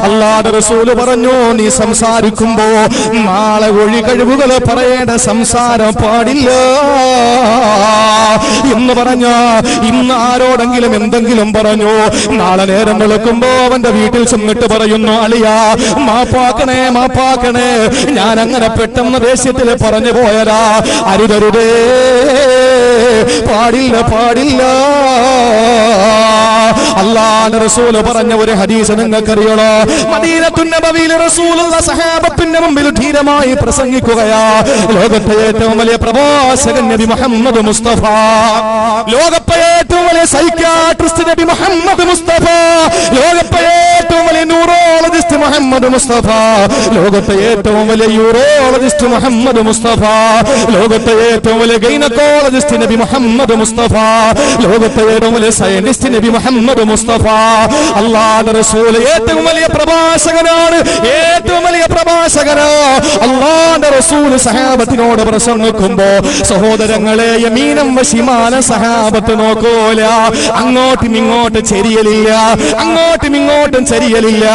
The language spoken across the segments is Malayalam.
അല്ലാഹുവിന്റെ റസൂൽ പറഞ്ഞു, നീ സംസാരിക്കുമ്പോ നാളെ ഒഴികഴിവുകൾ പറയേണ്ട സംസാരം പാടില്ല എന്ന് പറഞ്ഞ ഇന്ന് ആരോടെങ്കിലും എന്തെങ്കിലും പറഞ്ഞു, നാളെ നേരം വെളുക്കുമ്പോ അവന്റെ വീട്ടിൽ ചെന്നിട്ട് പറയുന്നു, അളിയാ മാപ്പാക്കണേ മാപ്പാക്കണേ, ഞാൻ അങ്ങനെ പെട്ടെന്ന് ദേഷ്യത്തിൽ പറഞ്ഞു പോയതാ, അരുതരുതേ, പാടില്ല പാടില്ല. അല്ലാഹുവിന്റെ റസൂൽ പറഞ്ഞ ഒരു ഹദീസ് നിങ്ങൾക്കറിയണോ? മദീനത്തുൻ നബവിയിൽ റസൂലുള്ള സഹാബത്തിന്റെ മുമ്പിൽ ധീരമായി പ്രസംഗിക്കുകയാ. ലോകത്തെ ഏറ്റവും വലിയ പ്രവാചകൻ നബി മുഹമ്മദ് മുസ്തഫ, ലോകത്തെ ഏറ്റവും വലിയ സൈക്യാട്രിസ്റ്റ് നബി മുഹമ്മദ് മുസ്തഫ, ലോകത്തെ ഏറ്റവും വലിയ ന്യൂറോളജിസ്റ്റ് മുഹമ്മദ് മുസ്തഫ, ലോകത്തെ ഏറ്റവും വലിയ യൂറോളജിസ്റ്റ് മുഹമ്മദ് മുസ്തഫ, ലോകത്തെ ഏറ്റവും വലിയ ഗൈനക്കോളജിസ്റ്റ് നബി മുഹമ്മദ് മുസ്തഫ, ലോകത്തെ ഏറ്റവും വലിയ സയന്റിസ്റ്റ് നബി മുഹമ്മദ് മുസ്തഫ. അല്ലാഹുവിന്റെ റസൂൽ ഏറ്റവും വലിയ പ്രഭാഷകനാണ്, ഏറ്റവും വലിയ പ്രഭാഷകനാ. അല്ലാഹുവിന്റെ റസൂൽ സഹാബത്തിനോട് പ്രസംഗിക്കുമ്പോ സഹോദരങ്ങളെ, യമീനം വശിമാനം സഹാബത്ത് നോക്കൂല, അങ്ങോട്ടും ഇങ്ങോട്ടും ചെരിയലില്ല, അങ്ങോട്ടും ഇങ്ങോട്ടും ചെരിയലില്ല.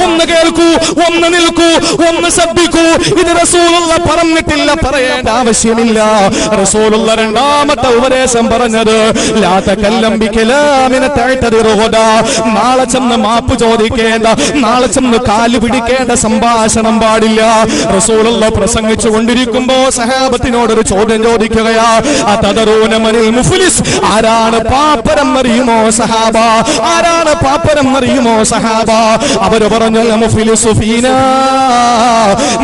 ഒന്ന് കേൾക്കൂ, ഒന്ന് നിൽക്കൂ, ഒന്ന് ശ്രദ്ധിക്കൂ. ഇത് റസൂലുള്ള പറഞ്ഞിട്ടില്ല, പറയേണ്ട ആവശ്യമില്ല. റസൂലുള്ള രണ്ടാമത്തെ ഉപദേശം പറഞ്ഞത്, ലാ തകല്ലം ബികലാമിന തഅതദിറുഹുദ, നാളെ ചെന്ന് മാപ്പ് ചോദിക്കേണ്ട, നാളെ ചെന്ന് കാല് പിടിക്കേണ്ട സംഭാഷണം പാടില്ല. റസൂലുള്ള പ്രസംഗിച്ചു കൊണ്ടിരിക്കുമ്പോ സഹാബത്തിനോടൊരു ചോദ്യം ചോദിക്കുകയാ, അതദറൂന മനിൽ മുഫ്ലിസ്, ആരാണ് പാപ്പരം അറിയുമോ സഹാബ, ആരാണ് പാപ്പരം അറിയുമോ സഹാബ? അവര് പറഞ്ഞു, മുഫ്ലിസു ഫീനാ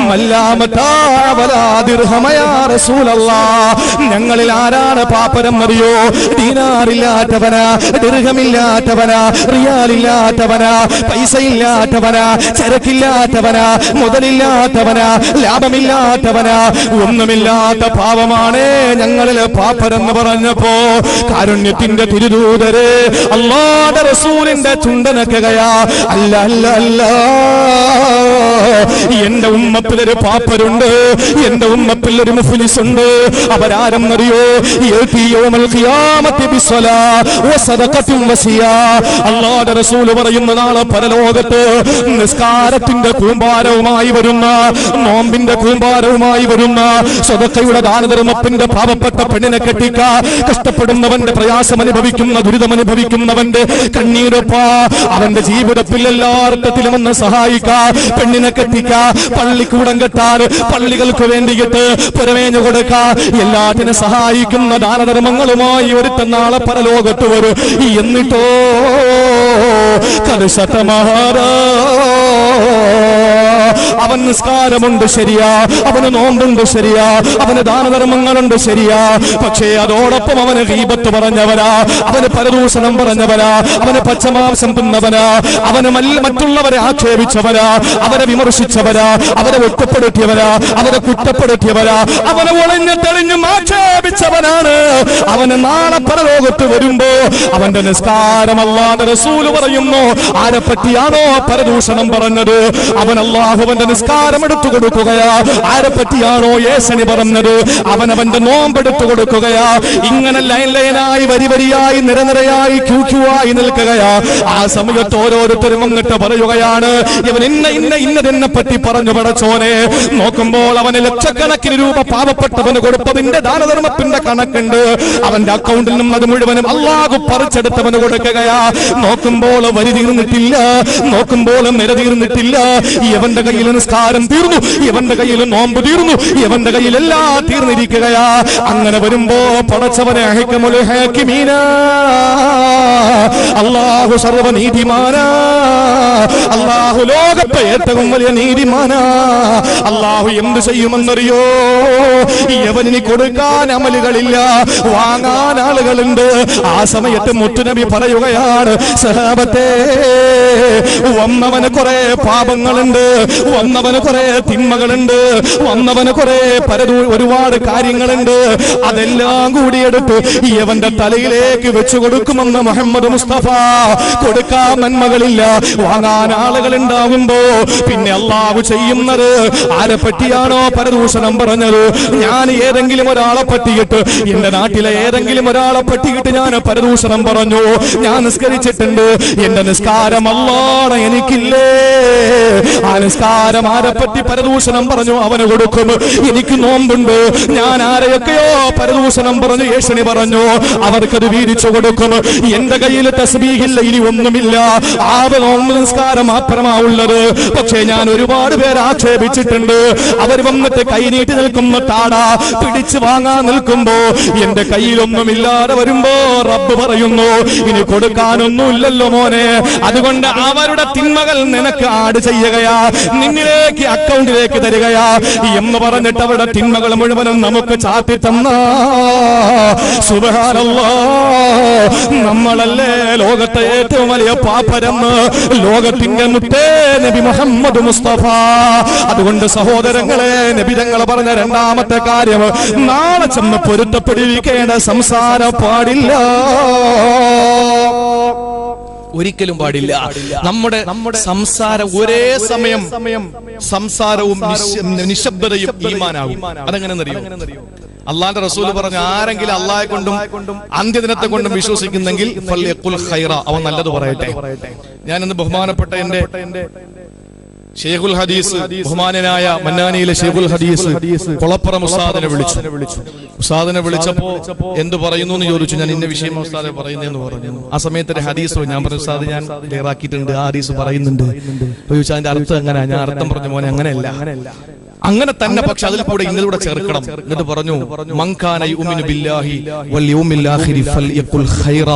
മല്ലാമതാ വലാ ദിർഹമ യാ റസൂലല്ലാഹ്, ഞങ്ങളിൽ ആരാണ് പാപ്പരം അറിയോ? ദീനാറില്ലാത്തവനാ, ദിർഹമില്ലാത്തവനാ, റിയാലില്ലാത്തവനാ, പൈസയില്ലാത്തവനാ, ചരക്കില്ലാത്തവനാ, മുതലില്ലാത്തവനാ, ലാഭമില്ലാത്തവനാ, ഒന്നുമില്ലാത്ത പാവമാണ് ഞങ്ങളിൽ പാപ്പരെന്ന് പറഞ്ഞപ്പോ കാരുണ്യത്തിന്റെ തിരുദൂതര് അല്ലാഹുവിന്റെ റസൂലിന്റെ ചുണ്ടനക്കുകയാ, അല്ല അല്ല അല്ല, എന്റെ ഉമ്മത്തിലൊരു പാപ്പരുണ്ട്, എന്റെ ഉമ്മത്തിലൊരു മുഫ്ലിസ് ഉണ്ട്. അവരാരെന്നറിയോ? അല്ലാഹുവിന്റെ റസൂൽ പറയുന്ന നാളെ പരലോകത്ത് നിസ്കാരത്തിന്റെ കൂമ്പാരവുമായി വരുന്ന, നോമ്പിന്റെ കൂമ്പാരവുമായി വരുന്ന, സദഖയുടെ ദാനധർമ്മത്തിന്റെ പാവപ്പെട്ട പെണ്ണിനെ കെട്ടിക്ക, കഷ്ടപ്പെടുന്നവന്റെ പ്രയാസം അനുഭവിക്കുന്ന, ദുരിതം അനുഭവിക്കുന്നവന്റെ കണ്ണീരൊപ്പ അവന്റെ ജീവിതത്തിൽ എല്ലാ അർത്ഥത്തിലും ഒന്ന് സഹായിക്ക, പെണ്ണിനെ കെട്ടിക്ക, പള്ളിക്കൂടം കെട്ടാൻ, പള്ളികൾക്ക് വേണ്ടിയിട്ട് പുരമേഞ്ഞു കൊടുക്ക, എല്ലാത്തിനും സഹായിക്കുന്ന ദാനധർമ്മങ്ങളുമായി ഒരുത്ത നാളെ പരലോകത്ത് വരും. എന്നിട്ടോ കലുഷതമാരാ, അവൻ നിസ്കാരമുണ്ട് ശരിയാ, അവന് നോമ്പുണ്ട് ശരിയാ, അവന് ദാനധർമ്മങ്ങളുണ്ട് ശരിയാ, പക്ഷേ അതോടൊപ്പം അവന് ഗീബത്ത് പറഞ്ഞവരാ, അവന് പരദൂഷണം പറഞ്ഞവരാ, അവന് പച്ചമാംസം തിന്നവരാ, അവന് മറ്റുള്ളവരെ ആക്ഷേപിച്ചവരാ, അവരെ വിമർശിച്ചവരാ, അവരെ ഒറ്റപ്പെടുത്തിയവരാ, അവരെ കുറ്റപ്പെടുത്തിയവരാ, അവനെ ഒളിഞ്ഞു തെളിഞ്ഞും ആക്ഷേപിച്ചവനാണ്. അവന് നാളെ പരലോകത്ത് വരുമ്പോ അവന്റെ നിസ്കാരം അല്ലാഹുവിന്റെ റസൂൽ പറയുന്നു, ആരെ പറ്റിയാണോ പരദൂഷണം പറഞ്ഞത് അവൻ അല്ലാഹുവിന്റെ നിസ്കാരം എടുത്തു കൊടുക്കുകയാ, ആരെ പറ്റിയാണോ യേശനി പറഞ്ഞത് അവനവന്റെ നോമ്പെടുത്തു കൊടുക്കുകയാ. ഇങ്ങനെ ലൈൻ ലൈനായി വരി വരിയായി നിരനിരയായി ക്യൂക്യൂവായി നിൽക്കുകയാ. ആ സമയത്ത് ഓരോരുത്തരും വന്നിട്ട് പറയുകയാണ്, ഇവൻ ഇന്നതെന്നെ പറ്റി പറഞ്ഞു പടച്ചോനെ. നോക്കുമ്പോൾ അവന് ലക്ഷക്കണക്കിന് രൂപ പാവപ്പെട്ടവന് കൊടുത്തതിന്റെ ദാനധർമ്മത്തിന്റെ കണക്കുണ്ട്. അവന്റെ അക്കൗണ്ടിൽ നിന്നും അത് മുഴുവനും അല്ലാഹു പറിച്ചെടുത്തവന് കൊടുക്കുകയാ. നോക്കുമ്പോൾ വരി തീർന്നിട്ടില്ല, നോക്കുമ്പോൾ നിര തീർന്നിട്ടില്ല. ഇവന്റെ കയ്യിൽ നിസ്കാരം തീർന്നു, ഇവന്റെ കയ്യിൽ നോമ്പ് തീർന്നു, ഇവന്റെ കയ്യിൽ എല്ലാം തീർന്നിരിക്കുകയാ. അങ്ങനെ വരുമ്പോ പടച്ചവനെ ഹൈക്കമുൽ ഹാക്കിമീന, അല്ലാഹു സർവനീതിമാനാ, അല്ലാഹു ലോകത്തെ ഏറ്റവും വലിയ നീതിമാനാ. അല്ലാഹു എന്ത് ചെയ്യുമെന്നറിയോ? യവനിന് കൊടുക്കാൻ അമലുകളില്ല, വാങ്ങാൻ ആളുകളുണ്ട്. ആ സമയത്ത് മുത്തുനബി പറയുകയാണ്, സഹാബത്തെ, വന്നവന് കുറെ പാപങ്ങളുണ്ട്, വന്നവന് കുറെ തിന്മകളുണ്ട്, വന്നവന് കുറെ ഒരുപാട് കാര്യങ്ങളുണ്ട്. അതെല്ലാം കൂടിയെടുത്ത് യവന്റെ തലയിലേക്ക് വെച്ചു കൊടുക്കുമെന്ന് മുഹമ്മദ് മുസ്തഫ. കൊടുക്കാൻ നന്മകളില്ല, വാങ്ങാൻ ആളുകൾ ഉണ്ടാകുമ്പോ പിന്നെ അല്ലാഹു ചെയ്യുന്നത്, ആരെ പറ്റിയാണോ പരദൂഷണം പറഞ്ഞത്, ഞാൻ ഏതെങ്കിലും ഒരാളെ പറ്റിയിട്ട്, എന്റെ നാട്ടിലെ ഏതെങ്കിലും ഒരാളെ പറ്റിയിട്ട് ഞാൻ പരദൂഷണം പറഞ്ഞു, ഞാൻ നിസ്കരിച്ചിട്ടുണ്ട്, എന്റെ നിസ്കാരം അല്ലാഹ് എനിക്കില്ലേ, ആ നിസ്കാരം ആരെപ്പറ്റി പരദൂഷണം പറഞ്ഞു അവന് കൊടുക്കും. എനിക്ക് നോമ്പുണ്ട്, ഞാൻ ആരെയൊക്കെയോ പരദൂഷണം പറഞ്ഞു ഏഷണി പറഞ്ഞു, അവർക്കത് വീതിച്ചു കൊടുക്കും. എന്റെ കയ്യിൽ തസ്ബീഹില്ല, ഇനി ഒന്നുമില്ല, ആ നോമ്പ് നിസ്കാരം മാത്രമാ ഉള്ളത്. പക്ഷേ ഞാൻ ഒരുപാട് പേര് ആക്ഷേപിച്ചിട്ടുണ്ട്. അവർ വന്നിട്ട് കൈനീട്ടി നിൽക്കുന്ന താട പിടിച്ചു വാങ്ങാൻ നിൽക്കുമ്പോ എന്റെ കയ്യിലൊന്നുമില്ലാതെ വരുമ്പോ റബ്ബ് പറയുന്നു, ഇനി കൊടുക്കാനൊന്നുമില്ലല്ലോ മോനെ, അതുകൊണ്ട് അവരുടെ തിന്മകൾ നിനക്ക് ആഡ് ചെയ്യുകയാ, നിന്നിലേക്ക് അക്കൗണ്ടിലേക്ക് തരികയാ എന്ന് പറഞ്ഞിട്ട് അവരുടെ തിന്മകൾ മുഴുവനും നമുക്ക് ചാത്തി തന്ന സുബ്ഹാനല്ലാഹ്, നമ്മളല്ലേ ലോകത്തെ ഏറ്റവും വലിയ പാപ്പരെന്ന് ലോകത്തിന്റെ മുത്തേ നബി മുഹമ്മദ് മുസ്തഫ. അതുകൊണ്ട് സഹോദരങ്ങളെ, നബി തങ്ങൾ പറഞ്ഞ രണ്ടാമത്തെ കാര്യം, നാളെ ചെന്ന് പൊരുത്തപ്പെടിരിക്കേണ്ട സംസാരം പാടില്ല, ഒരിക്കലും പാടില്ല. നമ്മുടെ സംസാരം ഒരേ സമയം സംസാരവും നിശബ്ദതയും ഈമാനാകും. അതെങ്ങനെയെന്നറിയോ? അള്ളാന്റെ റസൂല് പറഞ്ഞു, ആരെങ്കിലും അള്ളാഹെ കൊണ്ടും അന്ത്യദിനത്തെ കൊണ്ടും വിശ്വസിക്കുന്നെങ്കിൽ ഫൽയഖുൽ ഖൈറ, അവൻ നല്ലത് പറയട്ടെ. ഞാനിന്ന് ബഹുമാനപ്പെട്ട എന്റെ ഷെയ്ഖുൽ ഹദീസ്, ബഹുമാനനായ മന്നാനിയിലെ ഷെയ്ഖുൽ ഹദീസ് കൊളപ്പുറം ഉസ്താദിനെ വിളിച്ചു. ഉസ്താദിനെ വിളിച്ചപ്പോ എന്ത് പറയുന്നു എന്ന് ചോദിച്ചു. ഞാൻ ഇന്ന വിഷയം ഉസ്താദെ പറയുന്നതെന്ന് പറഞ്ഞു. ആ സമയത്ത് ഹദീസ് ഞാൻ പറഞ്ഞു, ഉസ്താദ് ഞാൻ ക്ലിയർ ആക്കിയിട്ടുണ്ട്, ആ ഹദീസ് പറയുന്നുണ്ട്. ചോദിച്ചാൽ അതിന്റെ അർത്ഥം എങ്ങനെയാ? ഞാൻ അർത്ഥം പറഞ്ഞു, മോനെ അങ്ങനെയല്ല, അങ്ങനെ തന്നെ, പക്ഷെ അതിൽ കൂടെ ഇന്നലൂടെ ചേർക്കണം. എന്നിട്ട് പറഞ്ഞു, മൻകാന യുമിനു ബില്ലാഹി വൽ യൗമിൽ ആഖിരി ഫൽയഖുൽ ഖൈറ,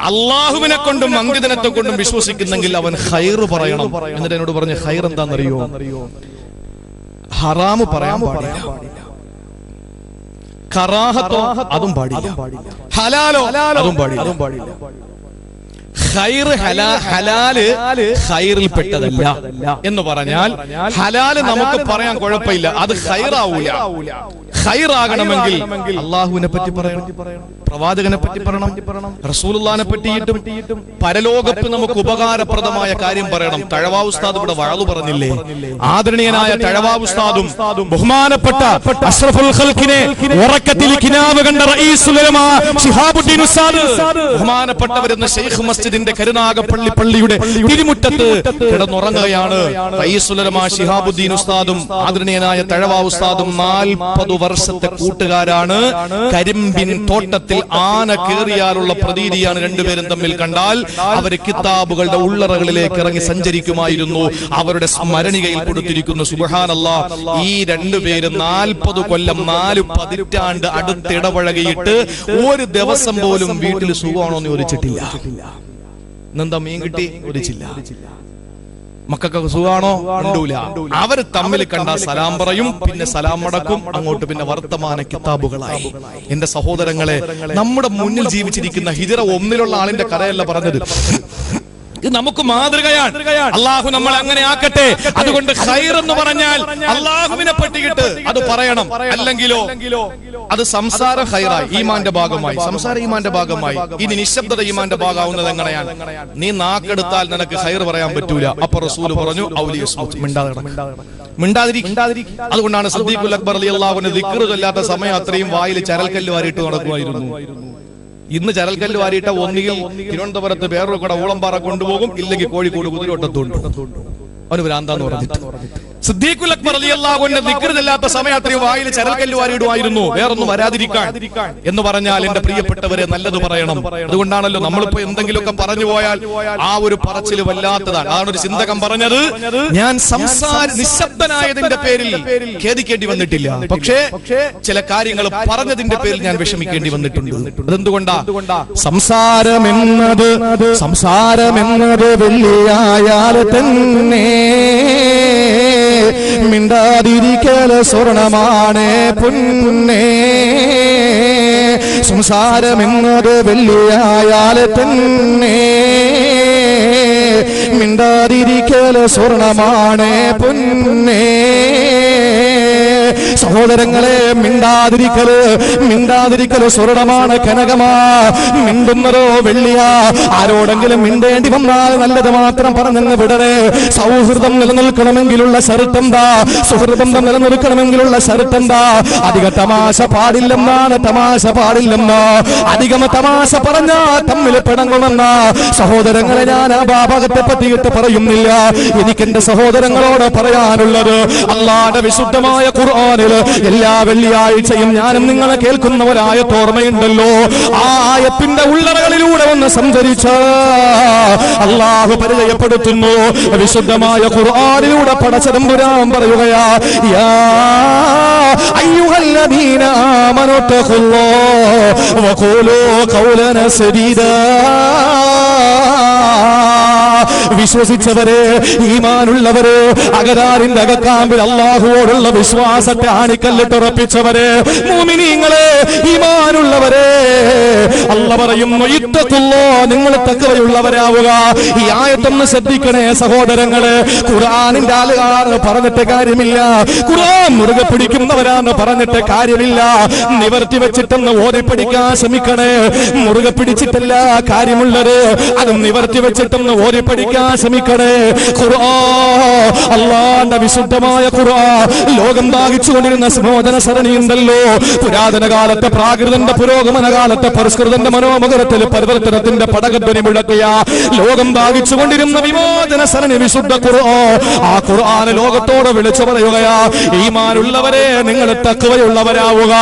അല്ലാഹുവിനെ കൊണ്ടും അന്ത്യദിനത്തെ കൊണ്ടും വിശ്വസിക്കുന്നെങ്കിൽ അവൻ ഖൈർ പറയണം. എന്നിട്ട് എന്നോട് പറഞ്ഞു, ഖൈർ എന്താണെന്നറിയോ? ഹറാമ് പറയാൻ പാടില്ല, കറാഹത്തോ അതും പാടില്ല, ഹലാലോ അതും പാടില്ല. ഖൈറ് ഹലാല് ഖൈറിൽ പെട്ടതല്ല എന്ന് പറഞ്ഞാൽ ഹലാല് നമുക്ക് പറയാൻ കുഴപ്പമില്ല, അത് ഖൈറാവൂല. ഖൈറാകണമെങ്കിൽ അള്ളാഹുവിനെ പറ്റി പറയണം, പ്രവാചകനെ പറ്റി പറയണം, റസൂലുള്ളാഹിനെ പറ്റിയിട്ടും പരലോകത്ത് നമുക്ക് ഉപകാരപ്രദമായ കാര്യം പറയണം. തഴവാ ഉസ്താദ് ഇവിടെ വഅളു പറഞ്ഞില്ലേ? ആദരണീയനായ തഴവാ ഉസ്താദും ബഹുമാനപ്പെട്ട അഷ്റഫുൽ ഖൽഖിനെ ഉറക്കത്തിൽ കിനാവ് കണ്ട റഈസുൽ ഉലമാ ശിഹാബുദ്ദീൻ ഉസ്താദ്, ബഹുമാനപ്പെട്ടവരെന്ന ശൈഖ് മസ്ജിദിന്റെ കരുനാഗപ്പള്ളി പള്ളിയുടെ തിരുമുറ്റത്ത് കിടന്നുറങ്ങുകയാണ്. റഈസുൽ ഉലമാ ശിഹാബുദ്ദീൻ ഉസ്താദും ആദരണീയനായ തഴവാ ഉസ്താദും 40 വർഷത്തെ കൂട്ടുകാരാണ്. കരിമ്പിൻ തോട്ടത്തിൽ ആന കേറിയാലുള്ള പ്രതീതിയാണ് രണ്ടുപേരും തമ്മിൽ കണ്ടാൽ. അവര് കിതാബുകളുടെ ഉള്ളറകളിലേക്ക് ഇറങ്ങി സഞ്ചരിക്കുമായിരുന്നു. അവരുടെ സ്മരണികയിൽ കൊടുത്തിരിക്കുന്നു. സുബ്ഹാനല്ലാഹ്, ഈ രണ്ടുപേരും 40 കൊല്ലം 4 പതിറ്റാണ്ട് അടുത്തിടപഴകിയിട്ട് ഒരു ദിവസം പോലും വീട്ടിൽ സുഖമാണോ എന്ന് ചോദിച്ചിട്ടില്ല. എന്താ മീൻ കിട്ടി ചോദിച്ചില്ല, മക്കൾക്ക് സുഖാണോ കണ്ടൂല. അവര് തമ്മിൽ കണ്ട സലാം പറയും, പിന്നെ സലാം മടക്കും, അങ്ങോട്ട് പിന്നെ വർത്തമാന കിതാബുകളായി. എന്റെ സഹോദരങ്ങളെ, നമ്മുടെ മുന്നിൽ ജീവിച്ചിരിക്കുന്ന ഹിജ്റ 1 ആളിന്റെ കഥയല്ല പറഞ്ഞത്, ഇത് നമുക്ക് മാതൃകയാണ്. അള്ളാഹു നമ്മളെ അങ്ങനെ ആക്കട്ടെ. അതുകൊണ്ട് ഖൈർ എന്ന് പറഞ്ഞാൽ അള്ളാഹുവിനെ പറ്റിയിട്ട് അത് പറയണം. അല്ലെങ്കിലോ അത് സംസാരം ഖൈറായി, ഈമാന്റെ ഭാഗമായി, സംസാരം ഈമാന്റെ ഭാഗമായി. ഇനി നിശബ്ദത ഈമാന്റെ ഭാഗമാവുന്നത് എങ്ങനെയാണ്? നീ നാക്കെടുത്താൽ നിനക്ക് ഖൈർ പറയാൻ പറ്റൂല. അപ്പൊ റസൂല് പറഞ്ഞു, മിണ്ടാതിരിക്കും. അതുകൊണ്ടാണ് സിദ്ദീഖുൽ അക്ബർ റളിയല്ലാഹു അൻഹു ദിക്ർ ചൊല്ലാത്ത സമയം അത്രയും വായിൽ ചരൽക്കല്ല് വാരിയിട്ട് നടക്കുമായിരുന്നു. ഇന്ന് ചരൽക്കല്ല് വാരിയിട്ട ഒന്നുകിൽ തിരുവനന്തപുരത്ത് വേറൊരു കൂടെ ഊളംപാറ കൊണ്ടുപോകും, ഇല്ലെങ്കിൽ കോഴിക്കോട് കുതിരോട്ടത്തുണ്ട്. അവന് ഭ്രാന്താന്ന് പറഞ്ഞിട്ട് സിദ്ദീഖുൽ അക്ബർ റളിയല്ലാഹു അൻഹു ദിക്ർ ചൊല്ലാത്ത സമയം അത്രയും വായിൽ ചരൽക്കല്ല് വാരിയിടുമായിരുന്നു, വേറൊന്നും വരാതിരിക്കാൻ. എന്ന് പറഞ്ഞാൽ എന്റെ പ്രിയപ്പെട്ടവരെ, നല്ലത് പറയണം. അതുകൊണ്ടാണല്ലോ നമ്മളിപ്പോ എന്തെങ്കിലുമൊക്കെ പറഞ്ഞു പോയാൽ ആ ഒരു പറച്ചില് വല്ലാത്തതാണ്. അതാണ് ഒരു ചിന്തകൻ പറഞ്ഞത്, ഞാൻ നിശബ്ദനായതിന്റെ പേരിൽ ഖേദിക്കേണ്ടി വന്നിട്ടില്ല, പക്ഷേ ചില കാര്യങ്ങൾ പറഞ്ഞതിന്റെ പേരിൽ ഞാൻ വിഷമിക്കേണ്ടി വന്നിട്ടുണ്ട്. അതെന്തുകൊണ്ടാ? സംസാരമെന്നത് വെള്ളിയായാൽ തന്നെ മിണ്ടാതിരിക്കൽ സ്വർണമാണ് പൊന്നേ. സംസാരമെന്നത് വെള്ളിയായാൽ തന്നെ മിണ്ടാതിരിക്കൽ സ്വർണമാണ് പൊന്നേ. സഹോദരങ്ങളെ, മിണ്ടാതിരിക്കല് സ്വർണമാണ്, കനകമാ. മിണ്ടുന്നതോ വെള്ളിയാ. ആരോടെങ്കിലും മിണ്ടേണ്ടി വന്നാൽ നല്ലത് മാത്രം പറഞ്ഞെന്ന് വിടണേ. സൗഹൃദം നിലനിൽക്കണമെങ്കിലുള്ള ഷർട്ടെന്താ? സുഹൃബന്ധം നിലനിൽക്കണമെങ്കിലുള്ള ഷർട്ടെന്താ? അധിക തമാശ പാടില്ലെന്നാണ്. അധികം തമാശ പറഞ്ഞാ തമ്മിൽ പിണങ്ങുമെന്ന. സഹോദരങ്ങളെ, ഞാൻ ആ ഭാഗത്തെ പറ്റിയിട്ട് പറയുന്നില്ല. എനിക്ക് എന്റെ സഹോദരങ്ങളോട് പറയാനുള്ളത്, അല്ലാഹുവിന്റെ വിശുദ്ധമായ ഖുർആനിൽ എല്ലാ വെള്ളിയാഴ്ചയും ഞാനും നിങ്ങളെ കേൾക്കുന്നവരായ ഓർമ്മയുണ്ടല്ലോ. ആ ആയത്തിന്റെ ഉള്ളറകളിലൂടെ ഒന്ന് സഞ്ചരിച്ച അല്ലാഹു പരിചയപ്പെടുത്തുന്നു. വിശുദ്ധമായ ഖുർആനിലൂടെ പടച്ചതമ്പുരാൻ പറയുകയാ, യാ അയ്യുഹല്ലദീന ആമനൂ തഖുല്ലാഹ വഖൂലൂ ഖൗലൻ സദീദാ. വിശ്വസിച്ചവരെ, ഈമാനുള്ളവരെ, അകതാരിന്റെ അകക്കാമ്പിൽ അല്ലാഹുവോടുള്ള വിശ്വാസത്തെ ആണിക്കല്ലിട്ടുറപ്പിച്ചവരെ, മുഅ്മിനീങ്ങളെ, ഈമാനുള്ളവരെ, അല്ലാഹു പറയുന്നു, ഇത്തഖുല്ലാഹ്, നിങ്ങൾ തഖ്വയുള്ളവരാവുക. ഈ ആയത്തൊന്ന് ശ്രദ്ധിക്കണേ സഹോദരങ്ങളെ. ഖുർആനിന്റെ ആളുകാർ പറഞ്ഞിട്ട് കാര്യമില്ല, ഖുർആൻ മുറുകെ പിടിക്കുന്നവരാന്ന് പറഞ്ഞിട്ട് കാര്യമില്ല. നിവർത്തി വെച്ചിട്ടൊന്ന് ഓതി പഠിക്കാൻ ശ്രമിക്കണേ. മുറുകെ പിടിച്ചിട്ടല്ല കാര്യമുള്ളത്, അത് നിവർത്തി വെച്ചിട്ടൊന്ന് ഓതി പഠിക്കാൻ ശ്രമിക്കണേ. ഖുർആൻ, അല്ലാഹുവിന്റെ വിശുദ്ധമായ ഖുർആൻ, ലോകം ദാഹിച്ചുകൊണ്ടിരുന്ന മോചന സരണിയുണ്ടല്ലോ. പുരാതന കാലത്തെ പ്രാകൃതന്റെ പുരോഗമന കാലത്തെ പരിഷ്കൃതന്റെ മനോമുഖരത്തിൽ പരിവർത്തനത്തിന്റെ പടകധ്വനി മുഴക്കിയ ലോകം ദാഹിച്ചുകൊണ്ടിരുന്ന വിമോചന സരണി വിശുദ്ധ ഖുർആൻ. ആ ഖുർആൻ ലോകത്തോട് വിളിച്ചു പറയുകയാ, ഈമാനുള്ളവരെ, നിങ്ങൾ തഖ്വയുള്ളവരാവുക.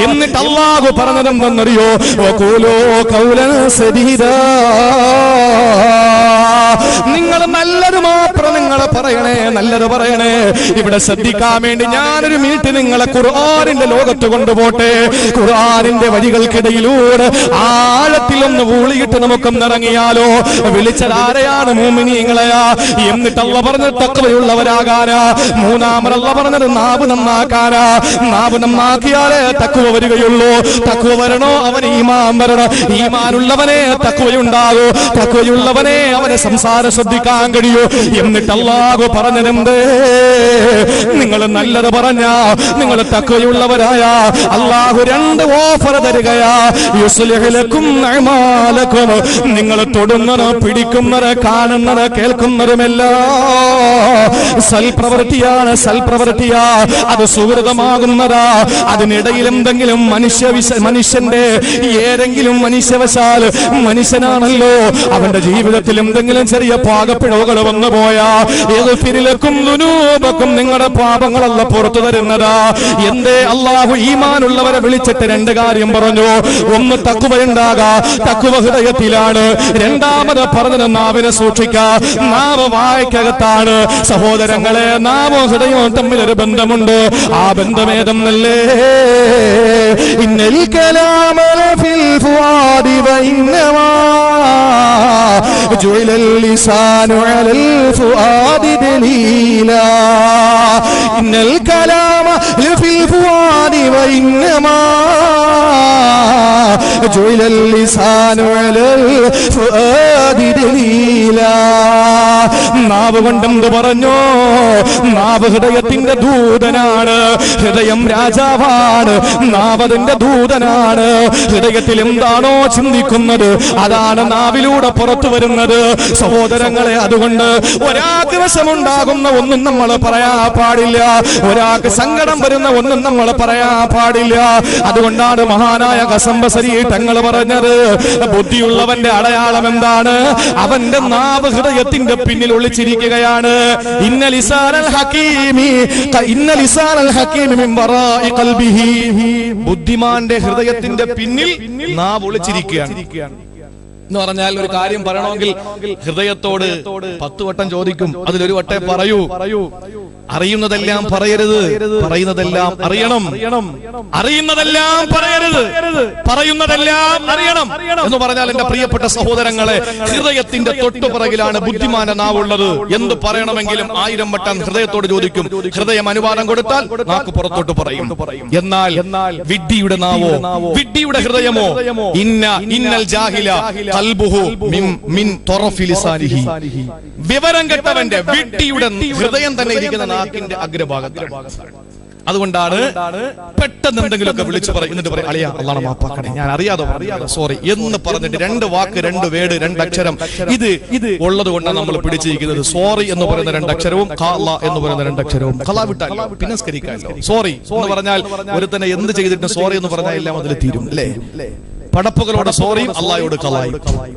എന്നിട്ട് അല്ലാഹു പറഞ്ഞതെന്നറിയോ? വഖൂലൂ ഖൗലൻ സദീദാ. നിങ്ങൾ നല്ലത് മാത്രം നിങ്ങൾ പറയണേ. ഇവിടെ ശ്രദ്ധിക്കാൻ വേണ്ടി ഞാനൊരു മിനിറ്റ് നിങ്ങളെ ഖുർആനിന്റെ ലോകത്ത് കൊണ്ടുപോട്ടെ. ഖുർആനിന്റെ വരികൾക്കിടയിലൂടെ ആഴത്തിലൊന്ന് ഊളിയിട്ട് നമുക്കൊന്ന് ഇറങ്ങിയാലോ? വിളിച്ചത് ആരെയാണ്? മുഅ്മിനീങ്ങളെയാ. എന്നിട്ട് അല്ലാഹു പറഞ്ഞത് തഖ്വയുള്ളവരാകാനാ. മൂന്നാമത് അല്ലാഹു പറഞ്ഞത് നാവ് നന്നാക്കാനാ. നാവ് നന്നാക്കിയാലേ തഖ്വ വരികയുള്ളൂ. തഖ്വ വരണോ? അവൻ ഈമാൻ വരണം. ഈമാനുള്ളവനെ തഖ്വയുണ്ടാകൂ. തഖ്വയുള്ളവനെ അവനെ സംസാരം ശ്രദ്ധിക്കാൻ കഴിയൂ. എന്നിട്ട് അല്ലാഹു പറഞ്ഞതെന്ത്? നിങ്ങൾ നല്ലത് പറഞ്ഞ, നിങ്ങൾ തഖ്വയുള്ളവരായ അല്ലാഹു രണ്ട് ഓഫർ തരികയാ. യുസ്ലിഹു ലക്കും അഅമാലക്കും. നിങ്ങൾ തൊടുന്നത്, പിടിക്കുന്നത്, കാണുന്നത്, കേൾക്കുന്നതുമെല്ലാം സൽപ്രവൃത്തിയാണ്. അത് സുഹൃതമാകുന്നതാ. അതിനിടയിൽ എന്തെങ്കിലും മനുഷ്യന്റെ ഏതെങ്കിലും മനുഷ്യവശാൽ, മനുഷ്യനാണല്ലോ, അവന്റെ ജീവിതത്തിൽ എന്തെങ്കിലും ചെറിയ പാകപ്പിഴവുകൾ വന്നു പോയാ, യഗ്ഫിറുലക്കും ദുനൂബക്കും, നിങ്ങളുടെ പാപങ്ങളല്ല പുറത്തു തരുന്നതാ. എന്തേ? അല്ലാഹു ഈമാനുള്ളവരെ വിളിച്ചിട്ട് രണ്ട് കാര്യം പറഞ്ഞു. ഒന്ന് തഖ്വയുണ്ടാകാ, തഖ്വ ഹൃദയത്തിലാണ്. രണ്ടാമത് പറഞ്ഞത് നാവിനെ സൂക്ഷിക്കാ. നാവ് വായ്ക്കകത്താണ്. സഹോദരങ്ങളെ, നാവും ഹൃദയവും തമ്മിലൊരു ബന്ധമുണ്ട്. ആ ബന്ധമേതെന്നല്ലേ? ഇന്നൽ കലാമ ഫിൽ ഫുആദി വഇന്നമാ ജുഇലൽ ലിസാനു അലൽ ഫുആദി ദലീലാ. ഇന്നൽ കലാമ ഫിൽ ഫുആദി വഇന്നമാ ജുഇലൽ ലിസാനു അലൽ ഫുആദി ദലീലാ. നാവ് കൊണ്ടെന്ത് പറഞ്ഞു? നാവ് ഹൃദയത്തിന്റെ ദൂതനാണ്. ഹൃദയം രാജാവാണ്, നാവതിന്റെ ദൂതനാണ്. ഹൃദയത്തിൽ എന്താണോ ചിന്തിക്കുന്നത് അതാണ് നാവിലൂടെ പുറത്തു വരുന്നത്. സഹോദരങ്ങളെ, അതുകൊണ്ട് ഒരാൾക്ക് വിഷമുണ്ടാകുന്ന ഒന്നും നമ്മൾ പറയാൻ പാടില്ല. ഒരാൾക്ക് സങ്കടം വരുന്ന ഒന്നും നമ്മൾ പറയാൻ പാടില്ല. അതുകൊണ്ടാണ് മഹാനായ ഖസംബസരി തങ്ങൾ പറഞ്ഞത്, ബുദ്ധിയുള്ളവന്റെ അടയാളം എന്താണ്? അവന്റെ നാവ് ഹൃദയത്തിന്റെ പിന്നിൽ ഒളിച്ചിരിക്കുകയാണ്. ഇന്ന ലിസാനൽ ഹകീമി മിൻ വറാഇ ഖൽബിഹി. ബുദ്ധിമാന്റെ ഹൃദയത്തിന്റെ പിന്നിൽ നാവ് ഒളിച്ചിരിക്കുകയാണ് എന്ന് പറഞ്ഞാൽ, ഒരു കാര്യം പറയണമെങ്കിൽ ഹൃദയത്തോട് 10 വട്ടം ചോദിക്കും, അതിലൊരു വട്ടേ പറയൂ. അറിയുന്നതെല്ലാം പറയരുത്, പറയുന്നതെല്ലാം അറിയണം. അറിയുന്നതെല്ലാം പറയരുത്, പറയുന്നതെല്ലാം അറിയണം എന്ന് പറഞ്ഞാൽ, എന്റെ പ്രിയപ്പെട്ട സഹോദരങ്ങളെ, ഹൃദയത്തിന്റെ തൊട്ടുപിറകിലാണ് ബുദ്ധിമാന്റെ നാവുള്ളത്. എന്ത് പറയണമെങ്കിലും 1000 വട്ടം ഹൃദയത്തോട് ചോദിക്കും. ഹൃദയം അനുവാദം കൊടുത്താൽ നാക്ക് പുറത്തോട്ട് പറയും. എന്നാൽ വിഡ്ഢിയുടെ നാവോ, വിഡ്ഢിയുടെ ഹൃദയമോ, ഇന്നൽ ജാഹില ഖൽബുഹു മിൻ ത്വറഫി ലിസാനിഹി. വിവരം കെട്ടവന്റെ, വിഡ്ഢിയുടെ ഹൃദയം തന്നെ ഇരിക്കുന്ന നാക്കിന്റെ അഗ്രഭാഗത്താണ്. അതുകൊണ്ടാണ് പെട്ടെന്ന് എന്തെങ്കിലുമൊക്കെ വിളിച്ചു പറയുന്നിട്ട് പറയും അളിയാ അള്ളാഹ് മാപ്പാക്കണേ, ഞാൻ അറിയാതെ സോറി എന്ന് പറഞ്ഞിട്ട് 2 വാക്ക് 2 വേർഡ് 2 അക്ഷരം ഇത് ഉള്ളത് കൊണ്ടാണ് നമ്മൾ പിടിച്ചിരിക്കുന്നത്. സോറി എന്ന് പറയുന്ന 2 അക്ഷരവും ഖാല എന്ന് പറയുന്ന 2 അക്ഷരവും. ഖലാ വിട്ടാലോ പിന്നെ സ്കരിക്കാമല്ലോ. സോറി എന്ന് പറഞ്ഞാൽ ഒരു തന്നെ എന്ത് ചെയ്തിട്ട് സോറി എന്ന് പറഞ്ഞാൽ എല്ലാം അതിൽ തീരും അല്ലേ? പടപ്പുകളോട് സോറിയും അള്ളാഹയോട് ഖലായും.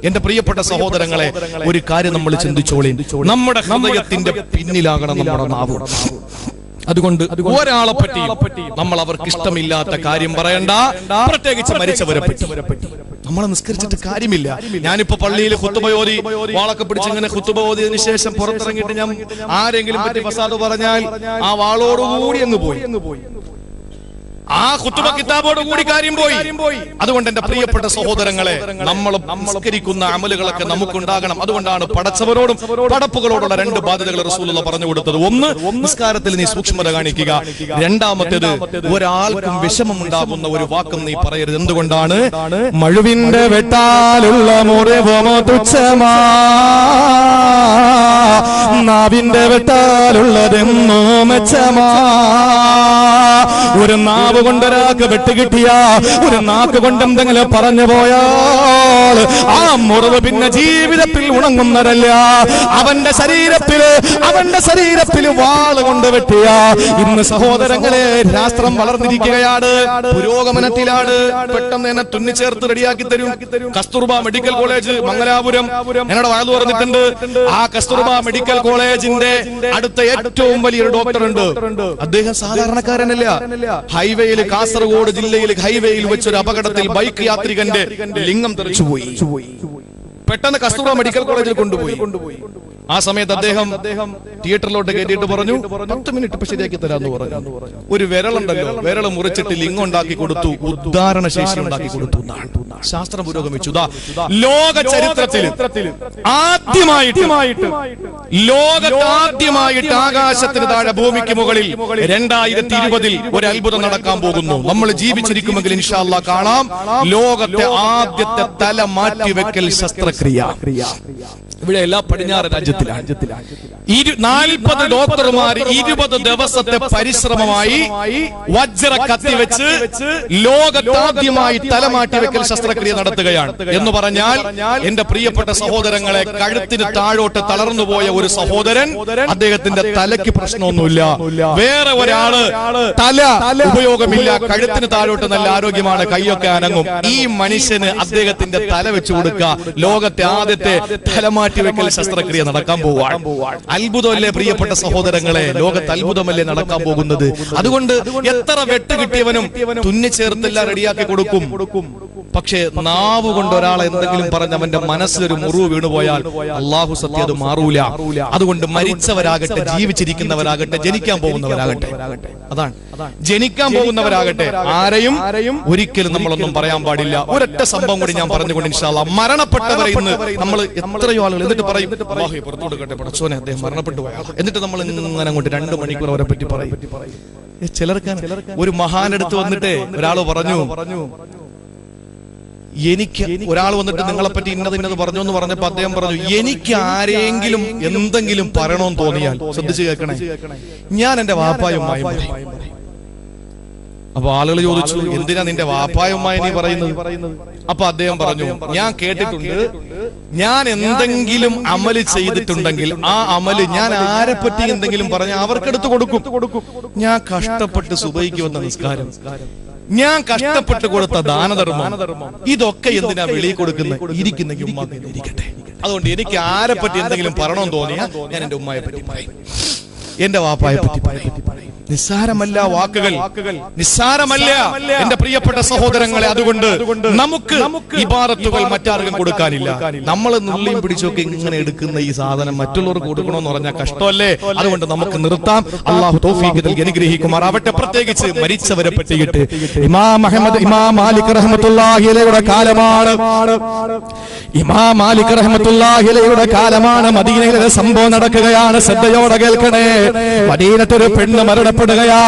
എന്റെ പ്രിയപ്പെട്ട സഹോദരങ്ങളെ, ഒരു കാര്യം നമ്മൾ ചിന്തിച്ചോളി, നമ്മുടെ ഹൃദയത്തിന്റെ പിന്നിലാകണം നമ്മുടെ നാവ്. അതുകൊണ്ട് ഒരാളെ പറ്റി നമ്മൾ അവർക്ക് ഇഷ്ടമില്ലാത്ത കാര്യം പറയണ്ട, പ്രത്യേകിച്ച് മരിച്ചവരെ പറ്റി. നമ്മളെ നിസ്കരിച്ചിട്ട് കാര്യമില്ല. ഞാനിപ്പോ പള്ളിയിൽ ഖുതുബ ഓതി വാളൊക്കെ പിടിച്ച് ഇങ്ങനെ ഖുതുബ ഓതിയതിനു ശേഷം പുറത്തിറങ്ങിയിട്ട് ഞാൻ ആരെങ്കിലും പറ്റി ഫസാദ് പറഞ്ഞാൽ ആ വാളോടുകൂടി അങ്ങ് പോയി, ആ ഖുതുബ കിതാബോട് കൂടി കാര്യം പോയി. അതുകൊണ്ട് എന്റെ പ്രിയപ്പെട്ട സഹോദരങ്ങളെ, നമ്മൾ നമസ്കരിക്കുന്ന അമലുകളൊക്കെ നമുക്കുണ്ടാകണം. അതുകൊണ്ടാണ് പടച്ചവരോടും പടപ്പുകളോടുള്ള 2 ബാധ്യതകൾ റസൂലുള്ളാഹി പറഞ്ഞു കൊടുത്തത്. ഒന്ന്, നിസ്കാരത്തിൽ നീ സൂക്ഷ്മത കാണിക്കുക. രണ്ടാമത്തേത്, ഒരാൾക്കും വിഷമമുണ്ടാകുന്ന ഒരു വാക്കും നീ പറയരുത്. എന്തുകൊണ്ടാണ്? മഴുവിന്റെ വെട്ടാലുള്ള മുറിവമോ തുച്ഛമാ, നാവിന്റെ വെട്ടാലുള്ളതെന്നോ മെച്ചമാ. ഒരു നാവ് കൊണ്ടൊരാൾക്ക് വെട്ടുകിട്ടിയ, ഒരു നാക്ക് കൊണ്ട് എന്തെങ്കിലും പറഞ്ഞു പോയാൽ ആ മുറിവ് പിന്നെ ജീവിതത്തിൽ ഉണങ്ങുന്നതല്ല. അവന്റെ ശരീരത്തിൽ വാള് കൊണ്ട് വെട്ടിയ, ഇന്ന് സഹോദരങ്ങളെ ശാസ്ത്രം വളർന്നിരിക്കുകയാണ്, പുരോഗമനത്തിലാണ്. പെട്ടെന്ന് എന്നെ തുന്നിച്ചേർത്ത് റെഡിയാക്കി തരും. കസ്തൂർബ മെഡിക്കൽ കോളേജ് മംഗലാപുരം എന്നോട് വാഴ്ന്നു പറഞ്ഞിട്ടുണ്ട്. ആ കസ്തൂർബ മെഡിക്കൽ കോളേജിന്റെ അടുത്ത ഏറ്റവും വലിയൊരു ഡോക്ടർ ഉണ്ട്. അദ്ദേഹം സാധാരണക്കാരനല്ല. ഹൈവേയിൽ, കാസർഗോഡ് ജില്ലയിൽ ഹൈവേയിൽ വെച്ചൊരു അപകടത്തിൽ ബൈക്ക് യാത്രികന്റെ ലിംഗം തെറിച്ചുപോയി. പെട്ടെന്ന് കസ്തൂർബ മെഡിക്കൽ കോളേജിൽ കൊണ്ടുപോയി. ആ സമയത്ത് അദ്ദേഹം തിയേറ്ററിലോട്ട് കയറ്റിയിട്ട് പറഞ്ഞു 10 മിനിറ്റ് ഇപ്പൊ ശരിയാക്കി തരാന്ന് പറഞ്ഞു. ഒരു വിരലുണ്ടല്ലോ, വിരൽ മുറിച്ചിട്ട് ലിംഗം ഉണ്ടാക്കി കൊടുത്തു, ഉദ്ധാരണ ശേഷി ഉണ്ടാക്കി കൊടുത്തു. ശാസ്ത്രം പുരോഗമിച്ചു. ലോക ചരിത്രത്തിൽ ആദ്യമായിട്ട് ആകാശത്തിന് താഴെ ഭൂമിക്ക് മുകളിൽ 2020 ഒരു അത്ഭുതം നടക്കാൻ പോകുന്നു. നമ്മൾ ജീവിച്ചിരിക്കുമെങ്കിൽ ഇൻഷാ അല്ലാഹ് കാണാം. ലോകത്തെ ആദ്യത്തെ തല മാറ്റിവെക്കൽ ശസ്ത്രക്രിയ ഇവിടെ എല്ലാ പടിഞ്ഞാറ് രാജ്യത്തിലാണ്. 40 ഡോക്ടർമാർ 20 ദിവസത്തെ പരിശ്രമമായി വജ്ര കത്തിവെച്ച് ലോകത്താദ്യമായി തലമാറ്റിവെക്കൽ ശസ്ത്രക്രിയ നടത്തുകയാണ്. എന്ന് പറഞ്ഞാൽ എന്റെ പ്രിയപ്പെട്ട സഹോദരങ്ങളെ, കഴുത്തിന് താഴോട്ട് തളർന്നുപോയ ഒരു സഹോദരൻ, അദ്ദേഹത്തിന്റെ തലയ്ക്ക് പ്രശ്നമൊന്നുമില്ല. വേറെ ഒരാള് തല ഉപയോഗമില്ല, കഴുത്തിന് താഴോട്ട് നല്ല ആരോഗ്യമാണ്, കൈയൊക്കെ അനങ്ങും. ഈ മനുഷ്യന് അദ്ദേഹത്തിന്റെ തല വെച്ചു കൊടുക്കുക. ലോകത്തെ ആദ്യത്തെ തലമാറ്റിവെക്കൽ ശസ്ത്രക്രിയ നടക്കാൻ പോവാണ്. അത്ഭുതമല്ലേ പ്രിയപ്പെട്ട സഹോദരങ്ങളെ? ലോകത്ത് അത്ഭുതമല്ലേ നടക്കാൻ പോകുന്നത്? അതുകൊണ്ട് എത്ര വെട്ട് കിട്ടിയവനും തുന്നിച്ചേർത്തെല്ലാം റെഡിയാക്കി കൊടുക്കും. പക്ഷേ നാവ് കൊണ്ട് ഒരാളെ എന്തെങ്കിലും പറഞ്ഞ് അവന്റെ മനസ്സിലൊരു മുറിവ് വീണുപോയാൽ അള്ളാഹു സത്യം അത് മാറൂല. അതുകൊണ്ട് മരിച്ചവരാകട്ടെ, ജീവിച്ചിരിക്കുന്നവരാകട്ടെ, ജനിക്കാൻ പോകുന്നവരാകട്ടെ, അതാണ് ജനിക്കാൻ പോകുന്നവരാകട്ടെ, ആരെയും ഒരിക്കലും നമ്മളൊന്നും പറയാൻ പാടില്ല. ഒരൊറ്റ സംഭവം കൂടി ഞാൻ പറഞ്ഞുകൊണ്ട് ഇൻഷാ അല്ലാഹ്, മരണപ്പെട്ടവരെ ഇന്ന് നമ്മൾ എത്രയോ ആളുകൾ എന്നിട്ട് പറയും അല്ലാഹു പുറത്തു കൊടുക്കട്ടെ പടച്ചോനെ അദ്ദേഹം മരണപ്പെട്ടു പോയാ, എന്നിട്ട് നമ്മൾ ഇങ്ങനെ അങ്ങോട്ട് 2 മണിക്കൂർ അവരെ പറ്റി പറയും. ചിലർക്ക് ഒരു മഹാനെടുത്ത് വന്നിട്ട് ഒരാൾ പറഞ്ഞു, എനിക്ക് ഒരാൾ വന്നിട്ട് നിങ്ങളെ പറ്റി ഇന്നത് പറഞ്ഞു എന്ന് പറഞ്ഞപ്പോ അദ്ദേഹം പറഞ്ഞു, എനിക്ക് ആരെങ്കിലും എന്തെങ്കിലും പറയണമെന്ന് തോന്നിയാൽ, ശ്രദ്ധിച്ചു കേൾക്കണേ, ഞാൻ എന്റെ വാപ്പായുമായും പറയും. അപ്പൊ ആളുകൾ ചോദിച്ചു, എന്തിനാ നിന്റെ വാപ്പായുമായി നീ പറയുന്നത്? അപ്പൊ അദ്ദേഹം പറഞ്ഞു, ഞാൻ കേട്ടിട്ടുണ്ട്, ഞാൻ എന്തെങ്കിലും അമല് ചെയ്തിട്ടുണ്ടെങ്കിൽ ആ അമല് ഞാൻ ആരെപ്പറ്റി എന്തെങ്കിലും പറഞ്ഞ അവർക്കെടുത്ത് കൊടുക്കും. ഞാൻ കഷ്ടപ്പെട്ട് സുബഹിക്ക് വന്ന നിസ്കാരം, ഞാൻ കഷ്ടപ്പെട്ട് കൊടുത്ത ദാനധർമ്മം, ഇതൊക്കെ എന്തിനാ വെളിയിൽ കൊടുക്കുന്നത്? ഇരിക്കുന്നെങ്കിൽ ഉമ്മ ഇരിക്കട്ടെ. അതുകൊണ്ട് എനിക്ക് ആരെപ്പറ്റി എന്തെങ്കിലും പറയണമെന്ന് തോന്നിയാൽ ഞാൻ എന്റെ ഉമ്മയെ പറ്റി പറയും, എന്റെ വാപ്പായെ പറ്റി പറയും. നിസ്സാരമല്ല വാക്കുകൾ, നിസ്സാരമല്ല എന്റെ പ്രിയപ്പെട്ട സഹോദരങ്ങളെ. അതുകൊണ്ട് നമുക്ക് ഇബാദത്തുകൾ മറ്റാർക്കും കൊടുക്കാനില്ല. നമ്മൾ നുള്ളിയും പിടിച്ചൊക്കെ ഇങ്ങനെ എടുക്കുന്ന ഈ സാധനം മറ്റുള്ളവർക്ക് കൊടുക്കണമെന്ന് പറഞ്ഞാൽ കഷ്ടമല്ലേ? അതുകൊണ്ട് നമുക്ക് നിർത്താം. അള്ളാഹു തൗഫീഖ് നൽകി അനുഗ്രഹിക്കുമാറാവട്ടെ. പ്രത്യേകിച്ച് മരിച്ചവരെ പറ്റിയിട്ട് ഇമാം മാലിക് റഹ്മത്തുള്ളാഹി അലൈഹിയുടെ കാലമാണ്. ഇമാം മാലിക് റഹ്മത്തുള്ളാഹി അലൈഹിയുടെ കാലമാണ്. മദീനയിലെ സംഭവം നടക്കുകയാണ്. ശ്രദ്ധയോടെ കേൾക്കണേ. മദീനത്തൊരു പെണ്ണ് മരണപ്പെട്ടു. നഷ്ടപ്പെടുകയാ.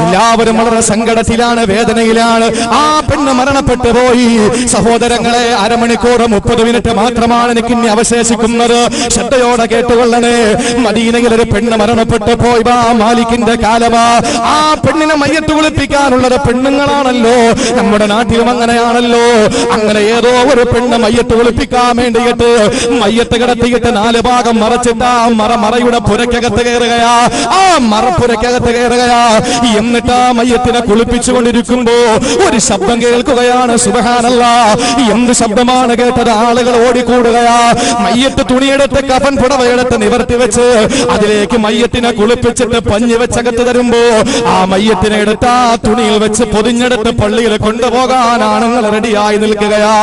എല്ലാവരും വളരെ സങ്കടത്തിലാണ്, വേദനയിലാണ്. ആ പെണ്ണ് മരണപ്പെട്ടു പോയി. സഹോദരങ്ങളെ, അരമണിക്കൂർ 30 മിനിറ്റ് മാത്രമാണ് എനിക്ക് ഇനി അവശേഷിക്കുന്നത്. ശ്രദ്ധയോടെ കേട്ടുകൊള്ളണേ. മദീനയിൽ ഒരു പെണ്ണ് മരണപ്പെട്ടു പോയി. മാലിക്കിന്റെ കാലമാ. ആ പെണ്ണിനെ മയ്യത്ത് കുളിപ്പിക്കാനുള്ളത് പെണ്ണുങ്ങളാണല്ലോ. നമ്മുടെ നാട്ടിലും അങ്ങനെയാണല്ലോ. അങ്ങനെ ഏതോ ഒരു പെണ്ണ് മയ്യത്ത് കുളിപ്പിക്കാൻ വേണ്ടിയിട്ട് മയ്യത്ത് കിടത്തിയിട്ട് 4 ഭാഗം മറച്ചിട്ട് ആ മറയുടെ പുരക്കകത്ത് കയറുകയാ. ആ മറപ്പുരക്കകത്ത് കയറുകയാ. എന്നിട്ട് ആ മയ്യത്തിനെ കുളിപ്പിച്ചുകൊണ്ടിരിക്കുമ്പോ ഒരു ശബ്ദം കേൾക്കുകയാണ്. സുബ്ഹാനല്ലാഹ്, എന്ത് ശബ്ദമാണ് കേട്ടത്? ആളുകൾ ഓടിക്കൂടുകയാ. മയ്യത്ത് തുണിയെടുത്ത് കഫൻ പുടവയെടുത്ത് നിവർത്തി വെച്ച് അതിലേക്ക് മയ്യത്തിനെ കുളിപ്പിച്ചിട്ട് പഞ്ഞി വെച്ചകത്ത് തരുമ്പോ ആ മയ്യത്തിനെ എടുത്ത് ആ തുണിയിൽ വെച്ച് പൊതിഞ്ഞെടുത്ത് പള്ളിയിൽ കൊണ്ടുപോകാൻ ആണുങ്ങൾ റെഡിയായി നിൽക്കുകയാ.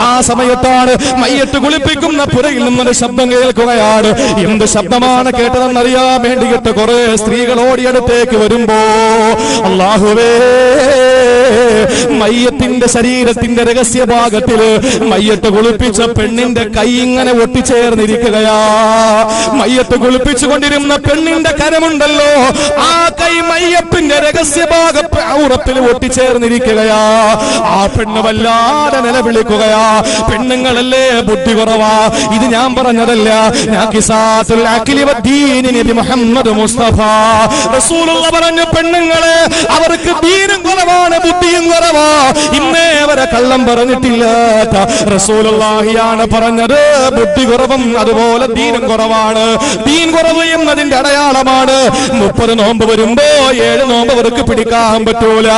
ആ സമയത്താണ് മയ്യത്ത് കുളിപ്പിക്കുന്ന പുരയിൽ നിന്നൊരു ശബ്ദം കേൾക്കുകയാണ്. എന്ത് ശബ്ദമാണ് കേട്ടതെന്നറിയാൻ വേണ്ടിയിട്ട് കുറെ സ്ത്രീകൾ ഓടിയടുത്തേക്ക് വരുമ്പോ, അല്ലാഹുവേ, മയ്യത്തിന്റെ ശരീരത്തിന്റെ രഹസ്യഭാഗത്തില് മയ്യത്ത് കുളിപ്പിച്ച പെണ്ണിന്റെ കൈ ഇങ്ങനെ ഒട്ടിച്ചേർന്നിരിക്കുകയാ. മയ്യത്ത് കുളിപ്പിച്ചുകൊണ്ടിരുന്ന പെണ്ണിന്റെ കരമുണ്ടല്ലോ, ആ കൈ മയ്യത്തിന്റെ രഹസ്യഭാഗ ഔറത്തിൽ ഒട്ടിച്ചേർന്നിരിക്കുകയാ. ആ പെണ്ണ് വല്ലാതെ നിലവിളിക്കുകയാ. പെണ്ണുങ്ങളല്ലേ ബുദ്ധി കുറവാ. ഇത് ഞാൻ പറഞ്ഞതല്ല. മുഹമ്മദ് മുസ്തഫ റസൂലുള്ള പറഞ്ഞു, പെണ്ണുങ്ങളെ അവർക്ക് ദീനും കുറവാണ്, ബുദ്ധിയും കുറവാ. ഇന്നേ വരെ കള്ളം പറഞ്ഞിട്ടില്ല. റസൂലുള്ളാഹിയാണ് പറഞ്ഞത്, ബുദ്ധി കുറവും അതുപോലെ ദീനും കുറവാണ്. ദീൻ കുറവ് എന്നതിന്റെ അടയാളമാണ് 30 നോമ്പ് വരുമ്പോ 7 നോമ്പ് അവർക്ക് പിടിക്കാൻ പറ്റൂല.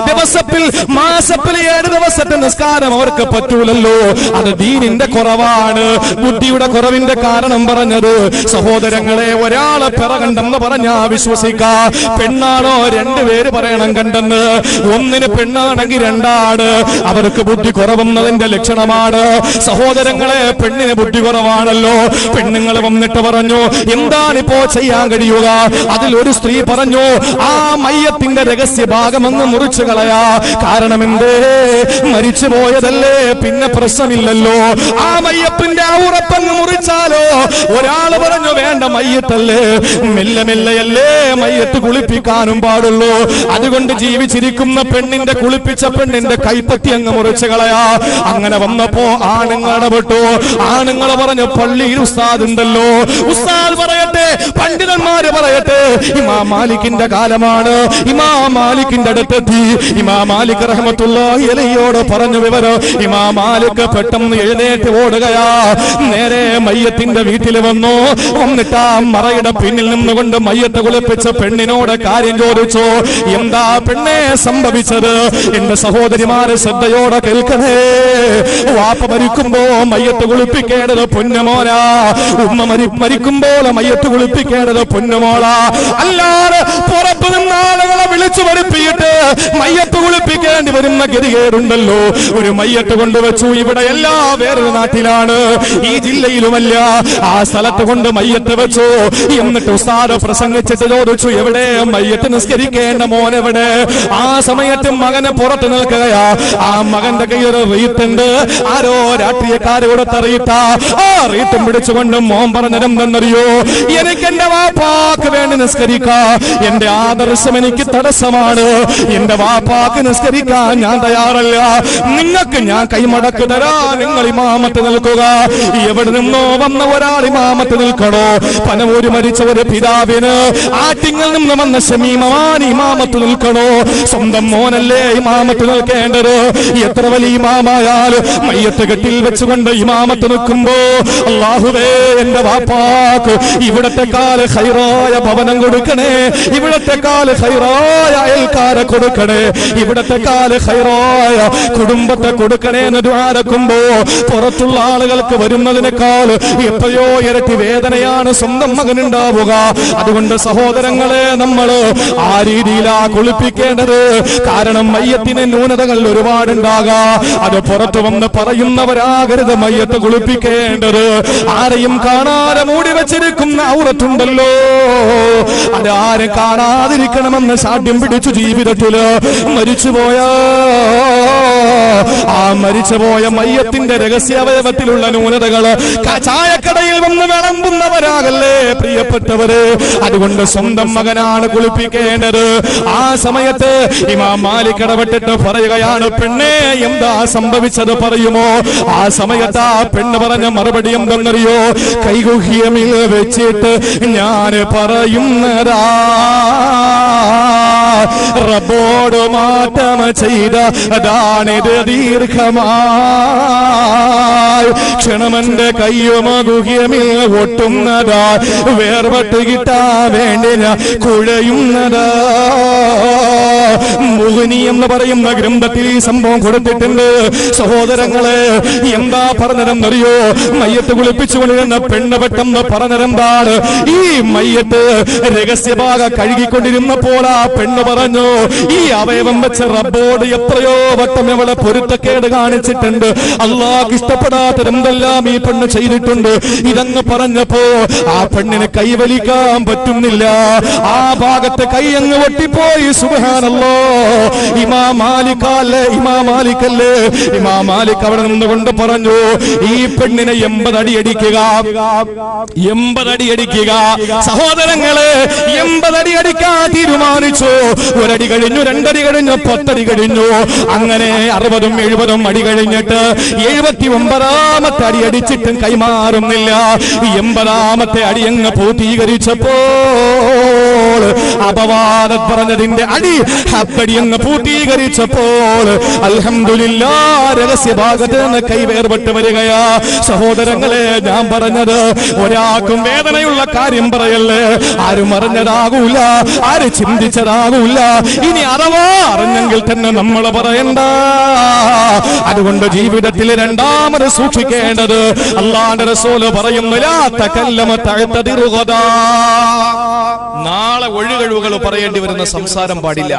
ദിവസത്തിൽ മാസത്തിൽ 7 ദിവസത്തെ നിസ്കാരം അവർക്ക് പറ്റൂലല്ലോ. അത് ദീനിന്റെ കുറവാണ്. ബുദ്ധിയുടെ കുറവിന്റെ കാരണം പറഞ്ഞത്. സഹോദരങ്ങളെ, ഒരാളെ പിറ കണ്ടെന്ന് പറഞ്ഞാ വിശ്വസിക്കാ. പെണ്ണാണോ 2 പേര് പറയണം കണ്ടെന്ന്. ഒന്നിന് പെണ്ണാണെങ്കിൽ 2 ആണ്. അവർക്ക് ബുദ്ധി കുറവുന്നതിന്റെ ലക്ഷണമാണ്. സഹോദരങ്ങളെ, പെണ്ണിന് ബുദ്ധി കുറവാണല്ലോ. പെണ്ണുങ്ങൾ വന്നിട്ട് പറഞ്ഞു, എന്താണിപ്പോ ചെയ്യാൻ കഴിയുക? അതിൽ ഒരു സ്ത്രീ പറഞ്ഞു, ആ മയ്യത്തിന്റെ രഹസ്യ ഭാഗം അങ്ങ് മുറിച്ചു കളയാ. കാരണം എന്തേ? മരിച്ചു പോയതല്ലേ, പിന്നെ പ്രശ്നമില്ലല്ലോ. ആ മയ്യത്തിന്റെ ഔറപ്പങ്ങ് മുറിച്ചാലോ? ഒരാള് പറഞ്ഞു, വേണ്ട, മയ്യത്തല്ലേ, മെല്ലെ മെല്ലെയല്ലേ മയ്യത്ത് കുളിപ്പിക്കാനും പാടുള്ളൂ. അതുകൊണ്ട് ജീവിച്ചിരിക്കുന്ന പെണ്ണിന്റെ കുളിപ്പിച്ച പെണ്ണിന്റെ കൈപ്പത്തി അങ്ങ് മുറിച്ചു കളയാ. അങ്ങനെ വന്നപ്പോ ആണുങ്ങൾ ഇടപെട്ടു. ആണുങ്ങൾ പറഞ്ഞു, പള്ളിയിൽ ഉസ്താദ് ഉണ്ടല്ലോ, ഉസ്താദ് പറയട്ടെ, പണ്ഡിതന്മാര് പറയട്ടെ. ഇമാം മാലിക്കിന്റെ കാലമാണ്. ഇമാം മാലിക്കിന്റെ അടുത്തെത്തി. ഇമാം മാലിക് റഹ്മത്തുള്ളാഹി അലൈഹിയോട് പറഞ്ഞു വിവരം. ഇമാം മാലിക് പെട്ടെന്ന് എഴുന്നേറ്റ് ഓടുകയാ. നേരെ മയ്യത്തിന്റെ വീട്ടിൽ വന്നു. വന്നിട്ട് ആ മറയുടെ പിന്നിൽ നിന്നുകൊണ്ട് മയ്യത്ത് കുളിപ്പിച്ച പെണ്ണിനോട് കാര്യം ചോദിച്ചു. എന്താ പെണ്ണെ സംഭവിച്ചത്? എന്റെ സഹോദരിമാരെ ശ്രദ്ധയോടെ കേൾക്കണേ. വാപ്പ മരിക്കുമ്പോ മയ്യത്ത് കുളിപ്പിക്കേണ്ടത് പൊന്നുമോനാ. ഉമ്മ മരിക്കുമ്പോൾ മയ്യത്ത് കുളിപ്പിക്കേണ്ടത് പൊന്നുമോളാ. അല്ലാതെ പുറത്തു നിന്ന് ആളുകളെ വിളിച്ചു വരുത്തിയിട്ട് മയ്യത്ത് കുളിപ്പിക്കേണ്ടി വരുന്ന ഗതികേടുണ്ടല്ലോ. ഒരു മയ്യത്ത് കൊണ്ടുവച്ചു. ഇവിടെ എല്ലാ വേറൊരു നാട്ടിലാണ്, ഈ ജില്ലയിലുമല്ല. ആ സ്ഥലത്ത് കൊണ്ട് മയ്യത്ത് വെച്ചു. എന്നിട്ട് ഉസ്താദ് പ്രസംഗിച്ചിട്ട് ചോദിച്ചു, എവിടെ മയ്യത്ത് നിസ്കരിക്കേണ്ട മോൻ എവിടെ? ആ സമയത്ത് മകനെ പുറത്ത് നിൽക്കുകയാ. ആ മകന്റെ കയ്യിൽ റീത്തുണ്ട്. ആരോ രാഷ്ട്രീയക്കാര് കൊടുത്തറിയിട്ട ആ റീത്തും പിടിച്ചുകൊണ്ട് മോൻ പറഞ്ഞതെന്നറിയോ? എനിക്ക് എന്റെ വാപ്പാക്ക് വേണ്ടി നിസ്കരിക്കാ. എന്റെ ആദർശം എനിക്ക് തടസ്സമാണ്. എന്റെ വാപ്പാക്ക് നിസ്കരിക്കാൻ ഞാൻ തയ്യാറല്ല. നിങ്ങൾക്ക് ഞാൻ കൈമടക്ക് തരാ. നിങ്ങൾ ഇമാമത്ത് നിൽക്കുക. എവിടെ നിന്നോ വന്ന ഒരാൾ ഇമാമത്ത് നിൽക്കണോ? പനവൂര് മരിച്ച ഒരു പിതാവിന് ആറ്റിങ്ങിൽ നിന്ന് വന്ന ശമീമമാൻ ഇമാമത്ത് നിൽക്കണോ? സ്വന്തം മോനല്ലേ ഇമാമത്ത് നിൽക്കേണ്ടത്? എത്ര വലിയ ഇമാമായാലും മയ്യത്ത് കെട്ടിൽ വെച്ചുകൊണ്ട് ഇമാമത്ത് നിൽക്കുമ്പോ, അല്ലാഹുവേ, എന്റെ വാപ്പാക്ക് ഇവിടത്തെ കാല ഖൈറായ ഭവനം കൊടുക്കണേ. ഇവിടത്തെ കാല ഖൈറായ അയൽക്കാരെ കൊടുക്കണേ. ഇവിടത്തെ കാല ഖൈറായ കുടുംബത്തെ കൊടുക്കണേ എന്ന് ദുആരക്കുമ്പോ പുറത്തുള്ള ആളുകൾക്ക് വരുന്നതിനേക്കാൾ എത്രയോ ഇരട്ടി വേദനയാണ് സ്വന്തം മകനുണ്ടാവുക. അതുകൊണ്ട് സഹോദരങ്ങളെ, നമ്മൾ ആ രീതിയിലാ കുളിപ്പിക്കേണ്ടത്. കാരണം മയ്യത്തിന് ന്യൂനതകൾ ഒരുപാടുണ്ടാകാം. അത് പുറത്തു വന്ന് പറയുന്നവരാകരുത് മയ്യത്ത് കുളിപ്പിക്കേണ്ടത്. ആരെയും കാണാതെ മൂടി വെച്ചിരിക്കുന്ന ഔറത്തുണ്ടല്ലോ, അത് ആരും കാണാതിരിക്കണമെന്ന് സാധ്യം പിടിച്ചു ജീവിതത്തില് മരിച്ചുപോയാ ആ മരിച്ചുപോയ മയ്യത്തിന്റെ രഹസ്യാവയവത്തിലുള്ള ന്യൂനതകള് ചായക്കടയിൽ വന്ന് വിളമ്പുന്നവരാകല്ലേ പ്രിയപ്പെട്ടവര്. അതുകൊണ്ട് സ്വന്തം മകനാണ് കുളിപ്പിക്കേണ്ടത്. ആ സമയത്ത് ഇമാം മാലിക് ഇടപെട്ടിട്ട് പറയുകയാണ്, പെണ്ണേ എന്താ സംഭവിച്ചത് പറയുമോ? ആ സമയത്ത് ആ പെണ്ണ് പറഞ്ഞ മറുപടി എന്തെന്നറിയോ? കൈകുഹ്യമിൽ വെച്ചിട്ട് ഞാൻ പറയുന്നതാ, റബ്ബോട് മാറ്റം ചെയ്ത അതാണിത് ദീർഘമായി ക്ഷണമെന്റെ കയ്യുമ ഗുഹ്യമിൽ ഒട്ടുന്നതാ, വേർപെട്ട് കിട്ടാൻ വേണ്ടി ഞാൻ കുഴയുന്നതാ. മുഗ്നി എന്ന് പറയുന്ന ഗ്രന്ഥത്തിൽ ഈ സംഭവം കൊടുത്തിട്ടുണ്ട്. സഹോദരങ്ങളെ, എന്താ പറഞ്ഞതെന്നറിയോ? മയ്യത്ത് കുളിപ്പിച്ചുകൊണ്ടിരുന്ന പെണ്ണ് പെട്ടെന്ന് പറഞ്ഞതെന്താണ്? ഈ മയ്യത്ത് രഹസ്യഭാഗ കഴുകിക്കൊണ്ടിരുന്നപ്പോൾ ആ പെണ്ണ് പറഞ്ഞു, ഈ അവയവം വെച്ച് റബ്ബോട് എത്രയോ വട്ടം അവളെ പൊരുത്തക്കേട് കാണിച്ചിട്ടുണ്ട്, അള്ളാഹ് ഇഷ്ടപ്പെടാത്തതെന്തെല്ലാം ഈ പെണ്ണ് ചെയ്തിട്ടുണ്ട്. ഇതങ്ങ് പറഞ്ഞപ്പോ ആ പെണ്ണിന് കൈവലിക്കാൻ പറ്റുന്നില്ല. ആ ഭാഗത്തെ കൈ അങ്ങ് ഒട്ടിപ്പോയി. സുബ്ഹാനല്ലാഹ്. ഇമാം മാലിക് അവിടെ നിന്നുകൊണ്ട് പറഞ്ഞു, ഈ പെണ്ണിനെ 80 അടി അടിക്കുക, 80 അടി അടിക്കുക. സഹോദരങ്ങളെ, 80 അടി അടിക്കാൻ തീരുമാനിച്ചു. 1 അടി കഴിഞ്ഞു, 2 അടി കഴിഞ്ഞു, 10 അടി കഴിഞ്ഞു. അങ്ങനെ 60ഉം 70ഉം അടി കഴിഞ്ഞിട്ട് 79ാമത്തെ അടി അടിച്ചിട്ടും കൈമാറുന്നില്ല. 80ാമത്തെ അടി അങ്ങ് പൂർത്തീകരിച്ചപ്പോൾ, അപവാദം പറഞ്ഞതിന്റെ അടി 10 അടി അങ്ങ് പൂർത്തീകരിച്ചപ്പോൾ അൽഹംദുലില്ലാഹ് രഹസ്യഭാഗത്ത് നിന്ന് കൈ വേർപെട്ട് വരികയാ. സഹോദരങ്ങളെ, ഞാൻ പറഞ്ഞത് ഒരാൾക്കും വേദനയുള്ള കാര്യം പറയല്ലേ. ആരും അറിഞ്ഞതാകൂല, ആരും ചിന്തിച്ചതാകൂല. ഇനി അഥവാ അറിഞ്ഞെങ്കിൽ തന്നെ നമ്മൾ പറയണ്ട. അതുകൊണ്ട് ജീവിതത്തിൽ രണ്ടാമത് സൂക്ഷിക്കേണ്ടത്, അല്ലാഹുവിന്റെ റസൂല് പറയുന്നു, ലാ തകല്ലമ തഅ്തദിറു ഗദാ. നാളെ ഒഴികഴിവുകൾ പറയേണ്ടി വരുന്ന സംസാരം പാടില്ല.